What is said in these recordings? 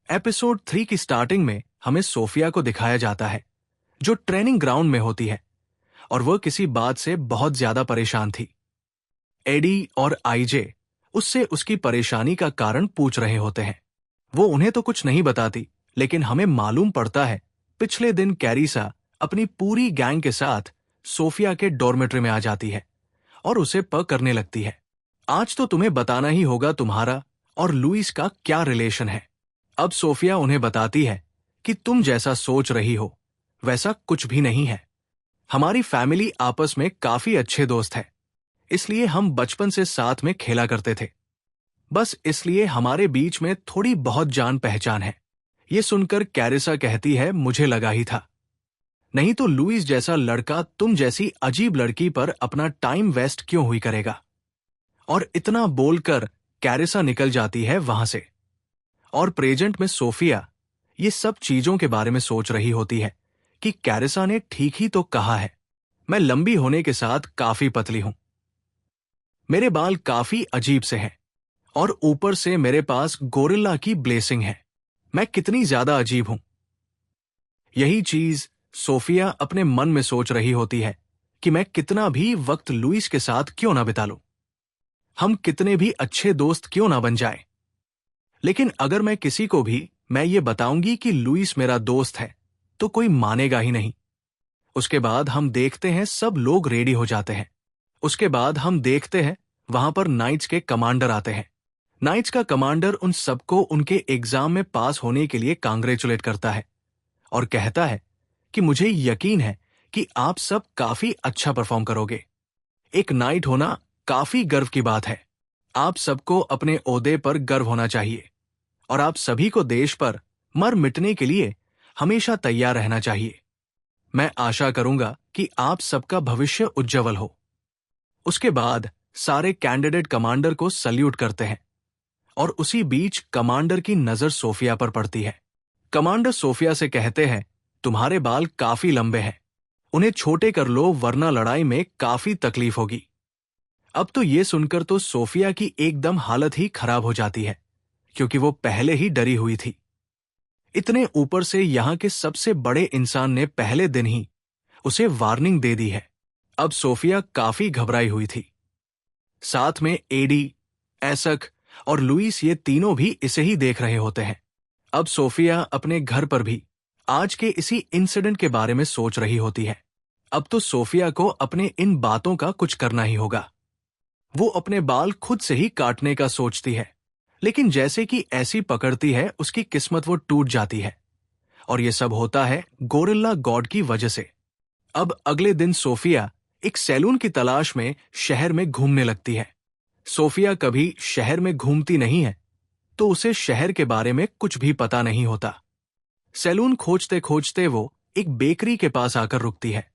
Episode 3 की starting में हमें सोफिया को दिखाया जाता है, जो ट्रेनिंग ग्राउंड में होती है और वह किसी बात से बहुत ज्यादा परेशान थी। एडी और आईजे उससे उसकी परेशानी का कारण पूछ रहे होते हैं। वो उन्हें तो कुछ नहीं बताती, लेकिन हमें मालूम पड़ता है पिछले दिन कैरिसा अपनी पूरी गैंग के साथ सोफिया के डॉर्मेट्री में आ जाती है और उसे पक करने लगती है। आज तो तुम्हें बताना ही होगा तुम्हारा और लुइस का क्या रिलेशन है। अब सोफिया उन्हें बताती है कि तुम जैसा सोच रही हो वैसा कुछ भी नहीं है। हमारी फैमिली आपस में काफी अच्छे दोस्त है, इसलिए हम बचपन से साथ में खेला करते थे। बस इसलिए हमारे बीच में थोड़ी बहुत जान पहचान है। ये सुनकर कैरिसा कहती है, मुझे लगा ही था, नहीं तो लुइस जैसा लड़का तुम जैसी अजीब लड़की पर अपना टाइम वेस्ट क्यों हुई करेगा। और इतना बोलकर कैरिसा निकल जाती है वहां से। और प्रेजेंट में सोफिया ये सब चीजों के बारे में सोच रही होती है कि कैरिसा ने ठीक ही तो कहा है, मैं लंबी होने के साथ काफी पतली हूं, मेरे बाल काफी अजीब से हैं और ऊपर से मेरे पास गोरिल्ला की ब्लेसिंग है। मैं कितनी ज्यादा अजीब हूं। यही चीज सोफिया अपने मन में सोच रही होती है कि मैं कितना भी वक्त लुइस के साथ क्यों ना बिता लूं, हम कितने भी अच्छे दोस्त क्यों ना बन जाएं। लेकिन अगर मैं किसी को भी मैं ये बताऊंगी कि लुइस मेरा दोस्त है तो कोई मानेगा ही नहीं। उसके बाद हम देखते हैं सब लोग रेडी हो जाते हैं। उसके बाद हम देखते हैं वहां पर नाइट्स के कमांडर आते हैं। नाइट्स का कमांडर उन सबको उनके एग्जाम में पास होने के लिए कांग्रेचुलेट करता है और कहता है कि मुझे यकीन है कि आप सब काफी अच्छा परफॉर्म करोगे। एक नाइट होना काफी गर्व की बात है। आप सबको अपने ओहदे पर गर्व होना चाहिए और आप सभी को देश पर मर मिटने के लिए हमेशा तैयार रहना चाहिए। मैं आशा करूंगा कि आप सबका भविष्य उज्जवल हो। उसके बाद सारे कैंडिडेट कमांडर को सल्यूट करते हैं और उसी बीच कमांडर की नजर सोफिया पर पड़ती है। कमांडर सोफिया से कहते हैं, तुम्हारे बाल काफी लंबे हैं, उन्हें छोटे कर लो वरना लड़ाई में काफी तकलीफ होगी। अब तो ये सुनकर तो सोफिया की एकदम हालत ही खराब हो जाती है, क्योंकि वो पहले ही डरी हुई थी। इतने ऊपर से यहाँ के सबसे बड़े इंसान ने पहले दिन ही उसे वार्निंग दे दी है। अब सोफिया काफी घबराई हुई थी। साथ में एडी, एसक और लुइस ये तीनों भी इसे ही देख रहे होते हैं। अब सोफिया अपने घर पर भी आज के इसी इंसिडेंट के बारे में सोच रही होती है। अब तो सोफिया को अपने इन बातों का कुछ करना ही होगा। वो अपने बाल खुद से ही काटने का सोचती है, लेकिन जैसे कि ऐसी पकड़ती है उसकी किस्मत वो टूट जाती है और ये सब होता है गोरिल्ला गॉड की वजह से। अब अगले दिन सोफिया एक सैलून की तलाश में शहर में घूमने लगती है। सोफिया कभी शहर में घूमती नहीं है, तो उसे शहर के बारे में कुछ भी पता नहीं होता। सैलून खोजते खोजते वो एक बेकरी के पास आकर रुकती है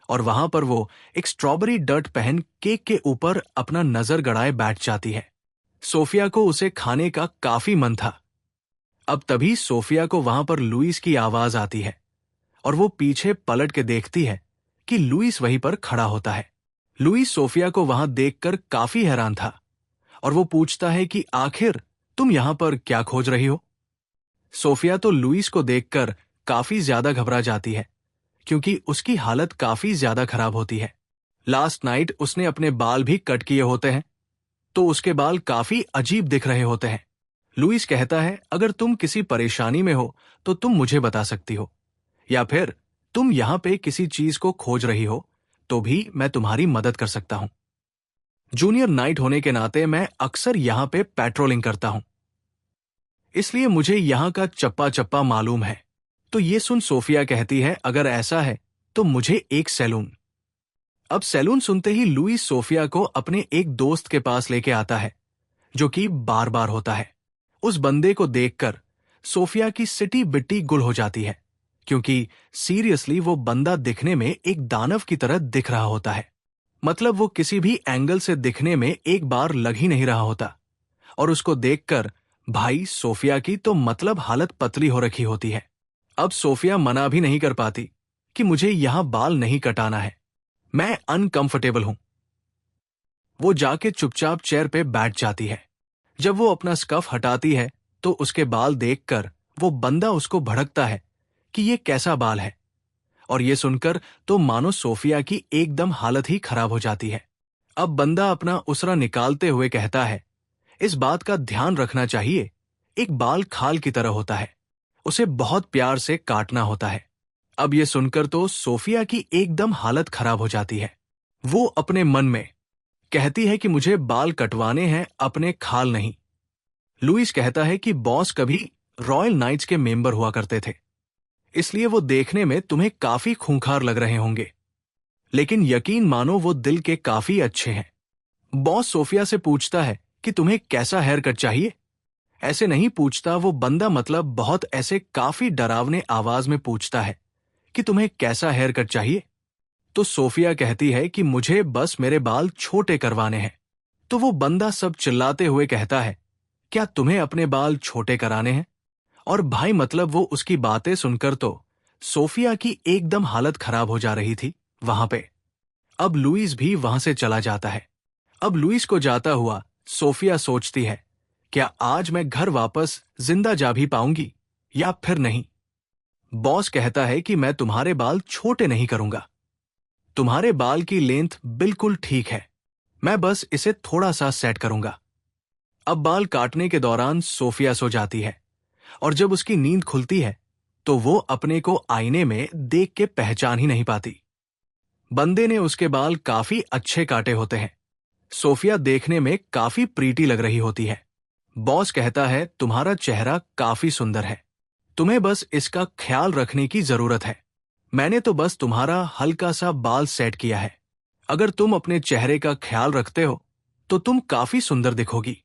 और वहां पर वो एक स्ट्रॉबेरी डर्ट पहन केक के ऊपर अपना नजर गड़ाए बैठ जाती है। सोफिया को उसे खाने का काफी मन था। अब तभी सोफिया को वहां पर लुइस की आवाज आती है और वो पीछे पलट के देखती है कि लुइस वहीं पर खड़ा होता है। लुइस सोफिया को वहां देखकर काफी हैरान था और वो पूछता है कि आखिर तुम यहां पर क्या खोज रही हो। सोफिया तो लुइस को देखकर काफी ज्यादा घबरा जाती है, क्योंकि उसकी हालत काफी ज्यादा खराब होती है। लास्ट नाइट उसने अपने बाल भी कट किए होते हैं, तो उसके बाल काफी अजीब दिख रहे होते हैं। लुइस कहता है, अगर तुम किसी परेशानी में हो तो तुम मुझे बता सकती हो, या फिर तुम यहां पे किसी चीज को खोज रही हो तो भी मैं तुम्हारी मदद कर सकता हूं। जूनियर नाइट होने के नाते मैं अक्सर यहां पे पेट्रोलिंग करता हूं, इसलिए मुझे यहां का चप्पा चप्पा मालूम है। तो ये सुन सोफिया कहती है, अगर ऐसा है तो मुझे एक सैलून। अब सैलून सुनते ही लुइस सोफिया को अपने एक दोस्त के पास लेके आता है, जो कि बार बार होता है। उस बंदे को देखकर सोफिया की सिटी बिट्टी गुल हो जाती है, क्योंकि सीरियसली वो बंदा दिखने में एक दानव की तरह दिख रहा होता है। मतलब वो किसी भी एंगल से दिखने में एक बार लग ही नहीं रहा होता। और उसको देखकर भाई सोफिया की तो मतलब हालत पतली हो रखी होती है। अब सोफिया मना भी नहीं कर पाती कि मुझे यहां बाल नहीं कटाना है, मैं अनकंफर्टेबल हूं। वो जाके चुपचाप चेयर पे बैठ जाती है। जब वो अपना स्कर्फ हटाती है तो उसके बाल देखकर वो बंदा उसको भड़कता है कि ये कैसा बाल है, और ये सुनकर तो मानो सोफिया की एकदम हालत ही खराब हो जाती है। अब बंदा अपना उसरा निकालते हुए कहता है, इस बात का ध्यान रखना चाहिए, एक बाल खाल की तरह होता है, उसे बहुत प्यार से काटना होता है। अब ये सुनकर तो सोफिया की एकदम हालत खराब हो जाती है। वो अपने मन में कहती है कि मुझे बाल कटवाने हैं, अपने खाल नहीं। लुइस कहता है कि बॉस कभी रॉयल नाइट्स के मेंबर हुआ करते थे, इसलिए वो देखने में तुम्हें काफी खूंखार लग रहे होंगे, लेकिन यकीन मानो वो दिल के काफी अच्छे हैं। बॉस सोफिया से पूछता है कि तुम्हें कैसा हेयर कट चाहिए। ऐसे नहीं पूछता वो बंदा, मतलब बहुत ऐसे काफी डरावने आवाज में पूछता है कि तुम्हें कैसा हेयर कट चाहिए। तो सोफिया कहती है कि मुझे बस मेरे बाल छोटे करवाने हैं। तो वो बंदा सब चिल्लाते हुए कहता है, क्या तुम्हें अपने बाल छोटे कराने हैं? और भाई मतलब वो उसकी बातें सुनकर तो सोफिया की एकदम हालत खराब हो जा रही थी वहां पे। अब लुइस भी वहां से चला जाता है। अब लुइस को जाता हुआ सोफिया सोचती है, क्या आज मैं घर वापस जिंदा जा भी पाऊंगी या फिर नहीं। बॉस कहता है कि मैं तुम्हारे बाल छोटे नहीं करूंगा, तुम्हारे बाल की लेंथ बिल्कुल ठीक है, मैं बस इसे थोड़ा सा सेट करूंगा। अब बाल काटने के दौरान सोफिया सो जाती है, और जब उसकी नींद खुलती है तो वो अपने को आईने में देख के पहचान ही नहीं पाती। बंदे ने उसके बाल काफी अच्छे काटे होते हैं। सोफिया देखने में काफी प्रीटी लग रही होती है। बॉस कहता है, तुम्हारा चेहरा काफी सुंदर है, तुम्हें बस इसका ख्याल रखने की जरूरत है। मैंने तो बस तुम्हारा हल्का सा बाल सेट किया है, अगर तुम अपने चेहरे का ख्याल रखते हो तो तुम काफी सुंदर दिखोगी।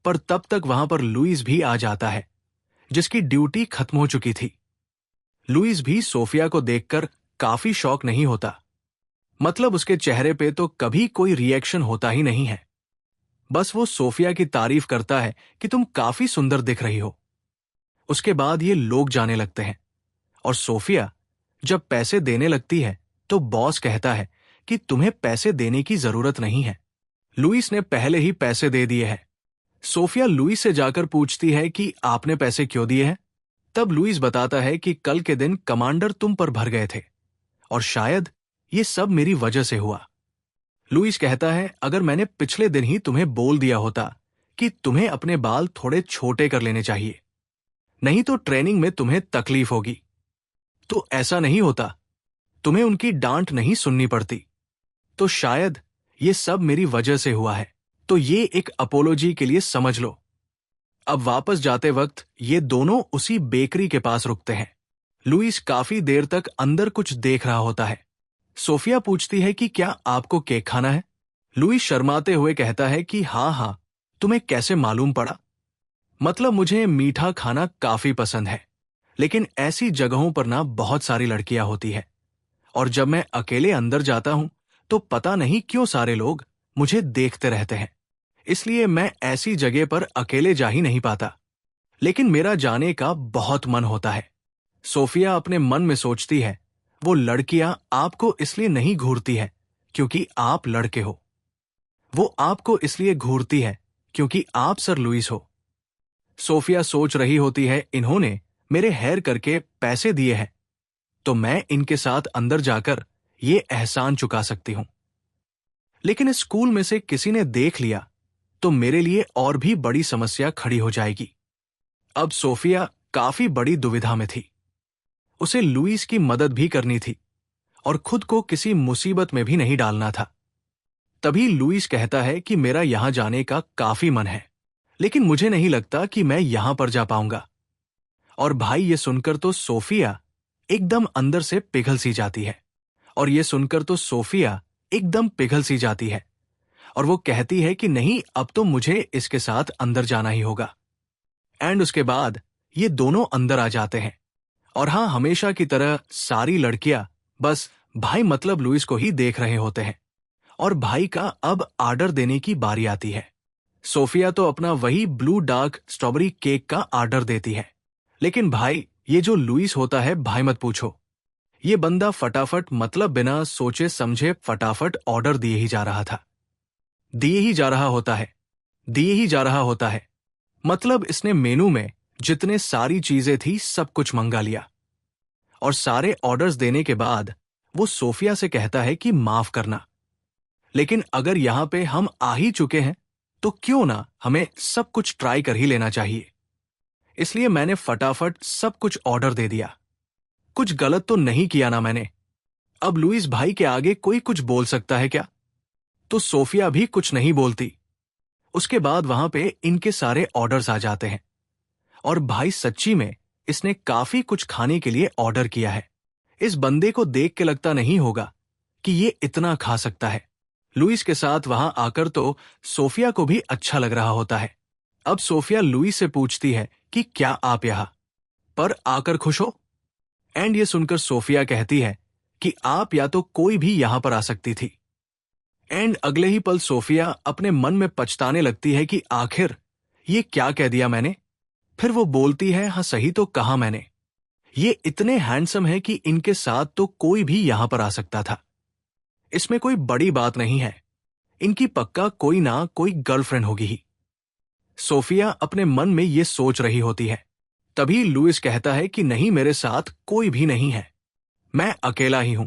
पर तब तक वहां पर लुइस भी आ जाता है, जिसकी ड्यूटी खत्म हो चुकी थी। लुइस भी सोफिया को देखकर काफी शॉक नहीं होता, मतलब उसके चेहरे पे तो कभी कोई रिएक्शन होता ही नहीं है। बस वो सोफिया की तारीफ करता है कि तुम काफी सुंदर दिख रही हो। उसके बाद ये लोग जाने लगते हैं, और सोफिया जब पैसे देने लगती है तो बॉस कहता है कि तुम्हें पैसे देने की जरूरत नहीं है, लुइस ने पहले ही पैसे दे दिए हैं। सोफिया लुइस से जाकर पूछती है कि आपने पैसे क्यों दिए हैं। तब लुइस बताता है कि कल के दिन कमांडर तुम पर भर गए थे, और शायद ये सब मेरी वजह से हुआ। लुइस कहता है, अगर मैंने पिछले दिन ही तुम्हें बोल दिया होता कि तुम्हें अपने बाल थोड़े छोटे कर लेने चाहिए, नहीं तो ट्रेनिंग में तुम्हें तकलीफ होगी, तो ऐसा नहीं होता, तुम्हें उनकी डांट नहीं सुननी पड़ती, तो शायद ये सब मेरी वजह से हुआ है, तो ये एक अपोलॉजी के लिए समझ लो। अब वापस जाते वक्त ये दोनों उसी बेकरी के पास रुकते हैं। लुइस काफी देर तक अंदर कुछ देख रहा होता है। सोफिया पूछती है कि क्या आपको केक खाना है। लुइस शर्माते हुए कहता है कि हाँ हाँ, तुम्हें कैसे मालूम पड़ा? मतलब मुझे मीठा खाना काफी पसंद है, लेकिन ऐसी जगहों पर ना बहुत सारी लड़कियां होती है, और जब मैं अकेले अंदर जाता हूं तो पता नहीं क्यों सारे लोग मुझे देखते रहते हैं, इसलिए मैं ऐसी जगह पर अकेले जा ही नहीं पाता, लेकिन मेरा जाने का बहुत मन होता है। सोफिया अपने मन में सोचती है, वो लड़कियां आपको इसलिए नहीं घूरती है क्योंकि आप लड़के हो, वो आपको इसलिए घूरती है क्योंकि आप सर लुइस हो। सोफिया सोच रही होती है, इन्होंने मेरे हेयर करके पैसे दिए हैं, तो मैं इनके साथ अंदर जाकर ये एहसान चुका सकती हूं। लेकिन इस स्कूल में से किसी ने देख लिया तो मेरे लिए और भी बड़ी समस्या खड़ी हो जाएगी। अब सोफिया काफी बड़ी दुविधा में थी। उसे लुइस की मदद भी करनी थी और खुद को किसी मुसीबत में भी नहीं डालना था। तभी लुइस कहता है कि मेरा यहां जाने का काफी मन है, लेकिन मुझे नहीं लगता कि मैं यहां पर जा पाऊंगा। और भाई ये सुनकर तो सोफिया एकदम अंदर से पिघल सी जाती है, और ये सुनकर तो सोफिया एकदम पिघल सी जाती है, और वो कहती है कि नहीं, अब तो मुझे इसके साथ अंदर जाना ही होगा। एंड उसके बाद ये दोनों अंदर आ जाते हैं, और हाँ, हमेशा की तरह सारी लड़कियां बस भाई मतलब लुइस को ही देख रहे होते हैं, और भाई का अब आर्डर देने की बारी आती है। सोफिया तो अपना वही ब्लू डार्क स्ट्रॉबेरी केक का आर्डर देती है, लेकिन भाई ये जो लुइस होता है, भाई मत पूछो, ये बंदा फटाफट मतलब बिना सोचे समझे फटाफट ऑर्डर दिए ही जा रहा था, दिए ही जा रहा होता है, दिए ही जा रहा होता है। मतलब इसने मेनू में जितने सारी चीजें थी सब कुछ मंगा लिया। और सारे ऑर्डर्स देने के बाद वो सोफिया से कहता है कि माफ करना, लेकिन अगर यहां पे हम आ ही चुके हैं तो क्यों ना हमें सब कुछ ट्राई कर ही लेना चाहिए। इसलिए मैंने फटाफट सब कुछ ऑर्डर दे दिया। कुछ गलत तो नहीं किया ना मैंने। अब लुइस भाई के आगे कोई कुछ बोल सकता है क्या? तो सोफिया भी कुछ नहीं बोलती। उसके बाद वहां पे इनके सारे ऑर्डर्स आ जाते हैं और भाई सच्ची में इसने काफी कुछ खाने के लिए ऑर्डर किया है। इस बंदे को देख के लगता नहीं होगा कि ये इतना खा सकता है। लुइस के साथ वहां आकर तो सोफिया को भी अच्छा लग रहा होता है। अब सोफिया लुइस से पूछती है कि क्या आप यहां पर आकर खुश हो? एंड ये सुनकर सोफिया कहती है कि आप या तो कोई भी यहां पर आ सकती थी। एंड अगले ही पल सोफिया अपने मन में पछताने लगती है कि आखिर ये क्या कह दिया मैंने। फिर वो बोलती है, हाँ सही तो कहा मैंने। ये इतने हैंडसम है कि इनके साथ तो कोई भी यहां पर आ सकता था। इसमें कोई बड़ी बात नहीं है। इनकी पक्का कोई ना कोई गर्लफ्रेंड होगी ही। सोफिया अपने मन में ये सोच रही होती है। तभी लुइस कहता है कि नहीं, मेरे साथ कोई भी नहीं है, मैं अकेला ही हूं,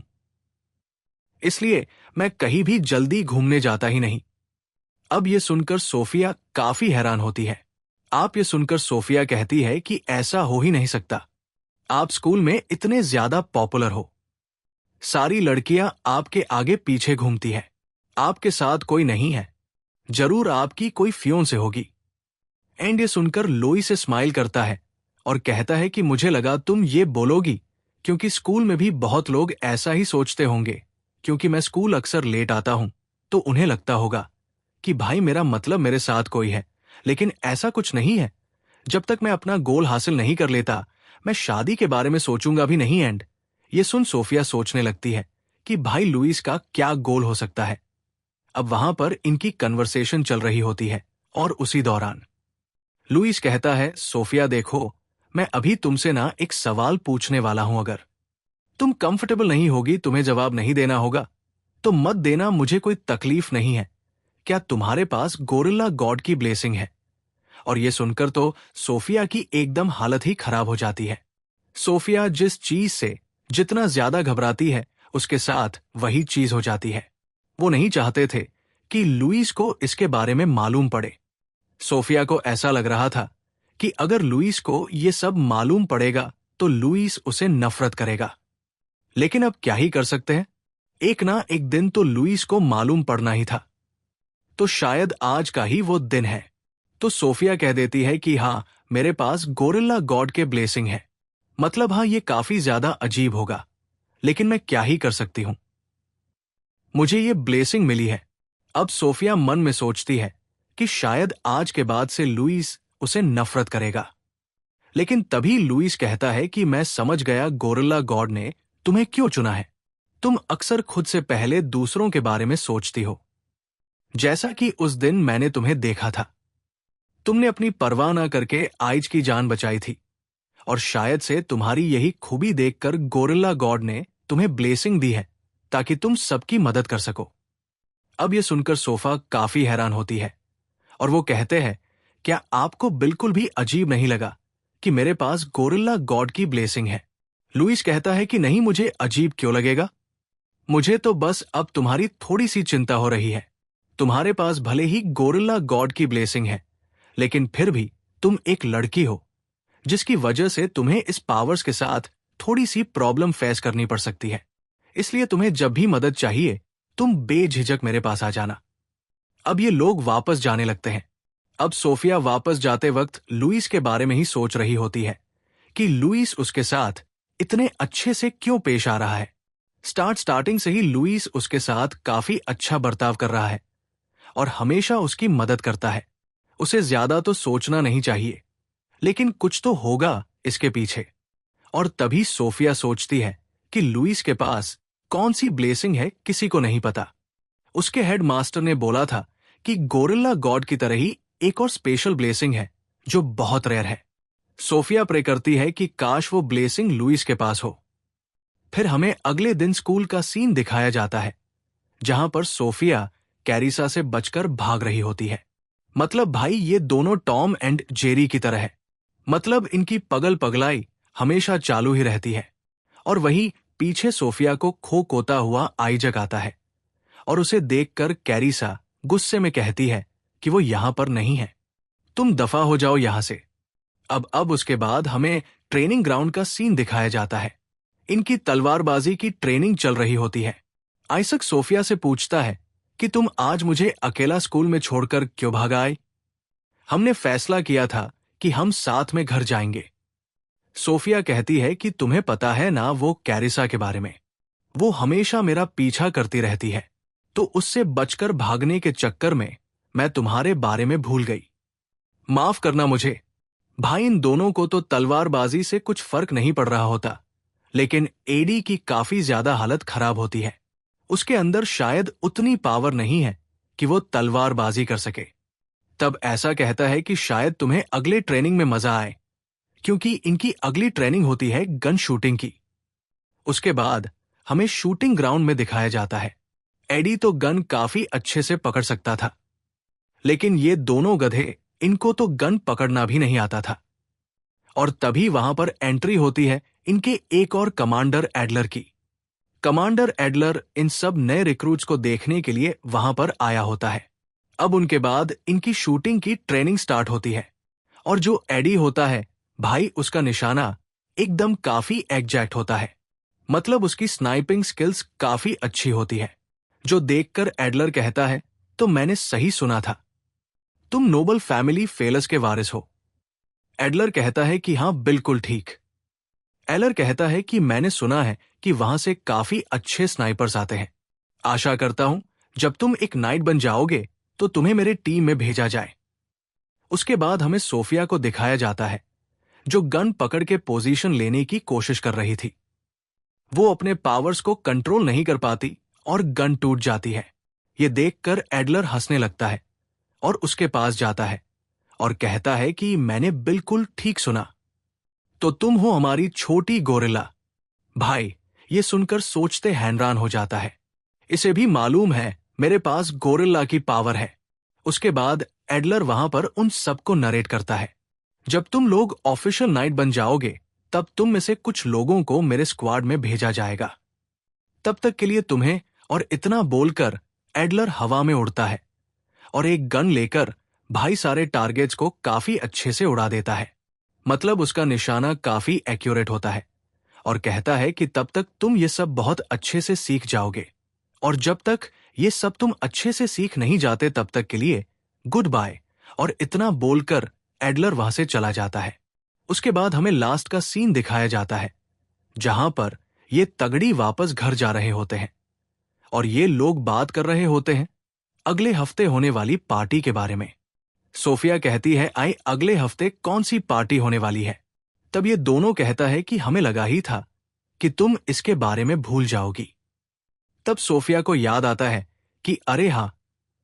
इसलिए मैं कहीं भी जल्दी घूमने जाता ही नहीं। अब ये सुनकर सोफिया काफी हैरान होती है। आप ये सुनकर सोफिया कहती है कि ऐसा हो ही नहीं सकता। आप स्कूल में इतने ज्यादा पॉपुलर हो, सारी लड़कियां आपके आगे पीछे घूमती हैं, आपके साथ कोई नहीं है, जरूर आपकी कोई फियोंसे होगी। एंड ये सुनकर लोई से स्माइल करता है और कहता है कि मुझे लगा तुम ये बोलोगी, क्योंकि स्कूल में भी बहुत लोग ऐसा ही सोचते होंगे। क्योंकि मैं स्कूल अक्सर लेट आता हूं तो उन्हें लगता होगा कि भाई मेरा मतलब मेरे साथ कोई है, लेकिन ऐसा कुछ नहीं है। जब तक मैं अपना गोल हासिल नहीं कर लेता, मैं शादी के बारे में सोचूंगा भी नहीं। एंड ये सुन सोफिया सोचने लगती है कि भाई लुइस का क्या गोल हो सकता है। अब वहां पर इनकी कन्वर्सेशन चल रही होती है और उसी दौरान लुइस कहता है, सोफिया देखो, मैं अभी तुमसे ना एक सवाल पूछने वाला हूं। अगर तुम कंफर्टेबल नहीं होगी, तुम्हें जवाब नहीं देना होगा तो मत देना, मुझे कोई तकलीफ नहीं है। क्या तुम्हारे पास गोरिल्ला गॉड की ब्लेसिंग है? और यह सुनकर तो सोफिया की एकदम हालत ही खराब हो जाती है। सोफिया जिस चीज से जितना ज्यादा घबराती है, उसके साथ वही चीज हो जाती है। वो नहीं चाहते थे कि लुइस को इसके बारे में मालूम पड़े। सोफिया को ऐसा लग रहा था कि अगर लुइस को ये सब मालूम पड़ेगा तो लुइस उसे नफरत करेगा। लेकिन अब क्या ही कर सकते हैं, एक ना एक दिन तो लुइस को मालूम पड़ना ही था। तो शायद आज का ही वो दिन है। तो सोफिया कह देती है कि हाँ, मेरे पास गोरिल्ला गॉड के ब्लेसिंग है। मतलब हाँ, ये काफी ज्यादा अजीब होगा, लेकिन मैं क्या ही कर सकती हूं, मुझे ये ब्लेसिंग मिली है। अब सोफिया मन में सोचती है कि शायद आज के बाद से लुइस उसे नफरत करेगा। लेकिन तभी लुइस कहता है कि मैं समझ गया गोरिल्ला गॉड ने तुम्हें क्यों चुना है। तुम अक्सर खुद से पहले दूसरों के बारे में सोचती हो। जैसा कि उस दिन मैंने तुम्हें देखा था, तुमने अपनी परवाह ना करके आइज की जान बचाई थी, और शायद से तुम्हारी यही खूबी देखकर गोरिल्ला गॉड ने तुम्हें ब्लेसिंग दी है ताकि तुम सबकी मदद कर सको। अब यह सुनकर सोफा काफी हैरान होती है और वो कहते हैं, क्या आपको बिल्कुल भी अजीब नहीं लगा कि मेरे पास गोरिल्ला गॉड की ब्लेसिंग है? लुइस कहता है कि नहीं, मुझे अजीब क्यों लगेगा, मुझे तो बस अब तुम्हारी थोड़ी सी चिंता हो रही है। तुम्हारे पास भले ही गोरिल्ला गॉड की ब्लेसिंग है, लेकिन फिर भी तुम एक लड़की हो, जिसकी वजह से तुम्हें इस पावर्स के साथ थोड़ी सी प्रॉब्लम फेस करनी पड़ सकती है। इसलिए तुम्हें जब भी मदद चाहिए, तुम बेझिझक मेरे पास आ जाना। अब ये लोग वापस जाने लगते हैं। अब सोफिया वापस जाते वक्त लुइस के बारे में ही सोच रही होती है कि लुइस उसके साथ इतने अच्छे से क्यों पेश आ रहा है। स्टार्टिंग से ही लुइस उसके साथ काफी अच्छा बर्ताव कर रहा है और हमेशा उसकी मदद करता है। उसे ज्यादा तो सोचना नहीं चाहिए, लेकिन कुछ तो होगा इसके पीछे। और तभी सोफिया सोचती है कि लुइस के पास कौन सी ब्लेसिंग है, किसी को नहीं पता। उसके हेड मास्टर ने बोला था कि गोरिल्ला गॉड की तरह ही एक और स्पेशल ब्लेसिंग है जो बहुत रेयर है। सोफिया प्रे करती है कि काश वो ब्लेसिंग लुइस के पास हो। फिर हमें अगले दिन स्कूल का सीन दिखाया जाता है, जहां पर सोफिया कैरिसा से बचकर भाग रही होती है। मतलब भाई, ये दोनों टॉम एंड जेरी की तरह है। मतलब इनकी पगल पगलाई हमेशा चालू ही रहती है। और वही पीछे सोफिया को खो कोता हुआ आइजक आता है और उसे देखकर कैरिसा गुस्से में कहती है कि वो यहां पर नहीं है, तुम दफा हो जाओ यहां से। अब उसके बाद हमें ट्रेनिंग ग्राउंड का सीन दिखाया जाता है। इनकी तलवारबाजी की ट्रेनिंग चल रही होती है। आइजक सोफिया से पूछता है कि तुम आज मुझे अकेला स्कूल में छोड़कर क्यों भाग आए? हमने फैसला किया था कि हम साथ में घर जाएंगे। सोफिया कहती है कि तुम्हें पता है ना वो कैरिसा के बारे में, वो हमेशा मेरा पीछा करती रहती है, तो उससे बचकर भागने के चक्कर में मैं तुम्हारे बारे में भूल गई। माफ करना मुझे। भाई इन दोनों को तो तलवारबाजी से कुछ फर्क नहीं पड़ रहा होता, लेकिन एडी की काफी ज्यादा हालत खराब होती है। उसके अंदर शायद उतनी पावर नहीं है कि वो तलवारबाजी कर सके। तब ऐसा कहता है कि शायद तुम्हें अगले ट्रेनिंग में मजा आए, क्योंकि इनकी अगली ट्रेनिंग होती है गन शूटिंग की। उसके बाद हमें शूटिंग ग्राउंड में दिखाया जाता है। एडी तो गन काफी अच्छे से पकड़ सकता था, लेकिन ये दोनों गधे, इनको तो गन पकड़ना भी नहीं आता था। और तभी वहां पर एंट्री होती है इनके एक और कमांडर एडलर की। कमांडर एडलर इन सब नए रिक्रूट्स को देखने के लिए वहां पर आया होता है। अब उनके बाद इनकी शूटिंग की ट्रेनिंग स्टार्ट होती है, और जो एडी होता है भाई, उसका निशाना एकदम काफी एग्जैक्ट होता है। मतलब उसकी स्नाइपिंग स्किल्स काफी अच्छी होती है, जो देखकर एडलर कहता है तो मैंने सही सुना था, तुम नोबल फैमिली फेलस के वारिस हो। एडलर कहता है कि हां बिल्कुल ठीक। एलर कहता है कि मैंने सुना है कि वहां से काफी अच्छे स्नाइपर्स आते हैं। आशा करता हूं जब तुम एक नाइट बन जाओगे तो तुम्हें मेरे टीम में भेजा जाए। उसके बाद हमें सोफिया को दिखाया जाता है, जो गन पकड़ के पोजीशन लेने की कोशिश कर रही थी। वो अपने पावर्स को कंट्रोल नहीं कर पाती और गन टूट जाती है। ये देखकर एडलर हंसने लगता है और उसके पास जाता है और कहता है कि मैंने बिल्कुल ठीक सुना, तो तुम हो हमारी छोटी गोरिल्ला। भाई ये सुनकर सोचते हैरान हो जाता है, इसे भी मालूम है मेरे पास गोरिल्ला की पावर है। उसके बाद एडलर वहां पर उन सबको नरेट करता है, जब तुम लोग ऑफिशियल नाइट बन जाओगे तब तुम में से कुछ लोगों को मेरे स्क्वाड में भेजा जाएगा। तब तक के लिए तुम्हें, और इतना बोलकर एडलर हवा में उड़ता है और एक गन लेकर भाई सारे टारगेट्स को काफी अच्छे से उड़ा देता है। मतलब उसका निशाना काफी एक्यूरेट होता है और कहता है कि तब तक तुम ये सब बहुत अच्छे से सीख जाओगे, और जब तक ये सब तुम अच्छे से सीख नहीं जाते तब तक के लिए गुड बाय। और इतना बोलकर एडलर वहां से चला जाता है। उसके बाद हमें लास्ट का सीन दिखाया जाता है, जहां पर ये तगड़ी वापस घर जा रहे होते हैं और ये लोग बात कर रहे होते हैं अगले हफ्ते होने वाली पार्टी के बारे में। सोफिया कहती है आई अगले हफ्ते कौन सी पार्टी होने वाली है? तब ये दोनों कहता है कि हमें लगा ही था कि तुम इसके बारे में भूल जाओगी। तब सोफिया को याद आता है कि अरे हां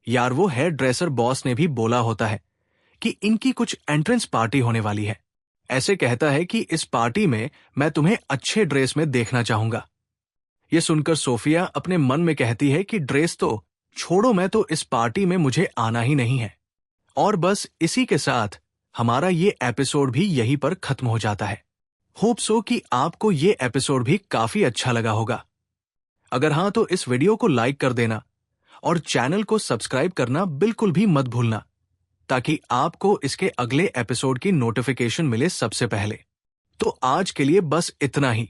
यार, वो हेयर ड्रेसर बॉस ने भी बोला होता है कि इनकी कुछ एंट्रेंस पार्टी होने वाली है। ऐसे कहता है कि इस पार्टी में मैं तुम्हें अच्छे ड्रेस में देखना चाहूंगा। यह सुनकर सोफिया अपने मन में कहती है कि ड्रेस तो छोड़ो, मैं तो इस पार्टी में मुझे आना ही नहीं है। और बस इसी के साथ हमारा ये एपिसोड भी यहीं पर खत्म हो जाता है। होप सो कि आपको ये एपिसोड भी काफी अच्छा लगा होगा। अगर हां तो इस वीडियो को लाइक कर देना और चैनल को सब्सक्राइब करना बिल्कुल भी मत भूलना, ताकि आपको इसके अगले एपिसोड की नोटिफिकेशन मिले सबसे पहले। तो आज के लिए बस इतना ही।